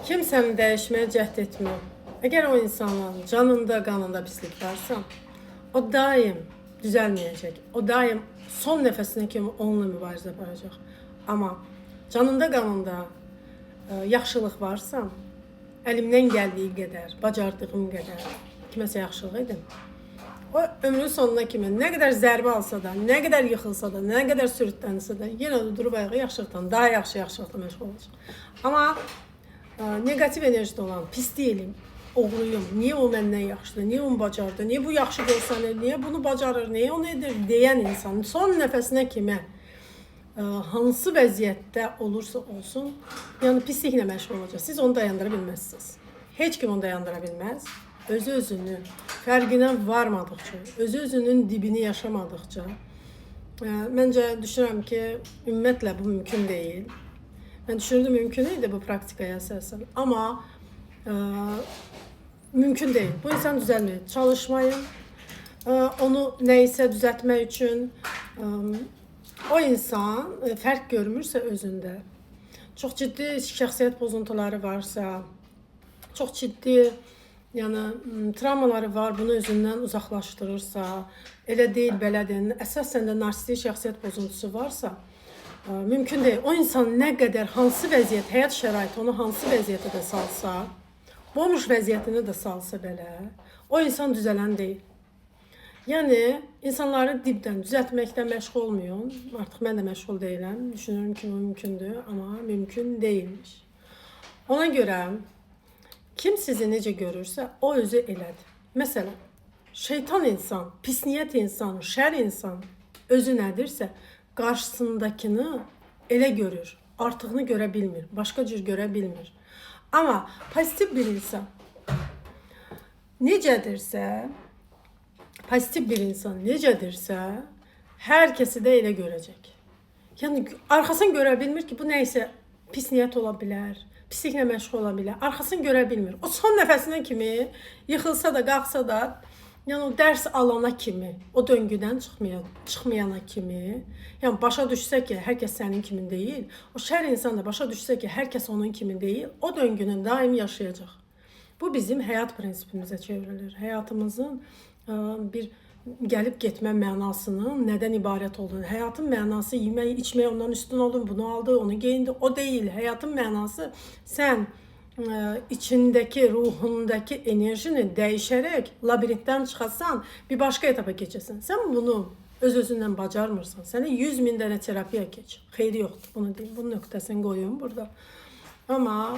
Kimsəni dəyişməyə cəhd etmə. Əgər o insanın canında, qanında pislik varsa, o daim düzəlməyəcək. O daim son nəfəsinə kimi onunla mübarizə aparacaq. Amma canında, qanında yaxşılıq varsa, əlimdən gəldiyi qədər, bacardığım qədər kiməsə yaxşılıq edim. O ömrün sonuna kimi nə qədər zərbə alsa da, nə qədər yıxılsa da, nə qədər sürütlənsə də, yenə də durub ayağa yaxşılıqdan, daha yaxşı yaxşılıqla məşğul olacaq. Amma negativ enerjide olan, pis değilim, oğluyum, niye o məndən yaxşıdır, niye onu bacardı, niye bu yaxşı görsən, niye bunu bacarır, niye onu edir deyən insanın son nəfəsinə kimi hansı vəziyyətdə olursa olsun, yəni pisliklə məşğul olacaq. Siz onu dayandıra bilməzsiniz. Heç kim onu dayandıra bilməz. Özü-özünü fərqinə varmadıqca, özü-özünün dibini yaşamadıqca, məncə düşünürəm ki, ümumiyyətlə bu mümkün deyil. Ben düşünürdüm mümkün idi bu praktikaya əsasən. Amma mümkün değil. Bu insan düzəlmir. Çalışmayın. Onu neyse düzeltmək üçün o insan fərq görmürsə özündə, çox ciddi şəxsiyyət pozuntuları varsa, çox ciddi travmaları var, bunu özündən uzaqlaşdırırsa, elə deyil, belədir, əsasən də narsistik şəxsiyyət pozuntusu varsa, mümkün değil. O insan nə qədər, hansı vəziyyət, həyat şəraiti onu hansı vəziyyətə də salsa, bomboş vəziyyətinə də salsa belə, o insan düzələn deyil. Yəni, insanları dibdən düzəltməkdən məşğul olmayın. Artıq mən də məşğul deyiləm. Düşünürüm ki, bu mümkündür, amma mümkün deyilmiş. Ona görə, kim sizi necə görürsə, o özü elədir. Məsələn, şeytan insan, pis niyyət insan, şər insan özü nədirsə, qarşısındakını elə görür, artığını görə bilmir, başqa cür görə bilmir. Amma pozitiv bir insan necədirsə, hər kəsi də elə görəcək. Yəni arxasını görə bilmir ki, bu nəysə pis niyyət ola bilər, pisliklə məşğul ola bilər. Arxasını görə bilmir. O son nəfəsinə kimi yıxılsa da, qalxsa da, yəni o dərs alana kimi, o döngüdən çıxmayana kimi, yəni başa düşsə ki, hər kəs sənin kimin deyil, o şər insan da başa düşsə ki, hər kəs onun kimin deyil, o döngünün daim yaşayacaq. Bu bizim həyat prinsipimizə çevrilir. Həyatımızın bir gəlib getmə mənasının nədən ibarət olduğunu, həyatın mənası yemək, içmək, ondan üstün olun, bunu aldı, onu geyindi, o deyil. Həyatın mənası sən içindeki, ruhundaki enerjini dəyişərək labirintdən çıxasan, bir başqa etapa keçəsən. Sən bunu öz-özündən bacarmırsan. Sənə 100.000 dənə terapiya keç. Xeyri yoxdur, bunu deyim. Bunun nöqtəsini qoyun burada. Amma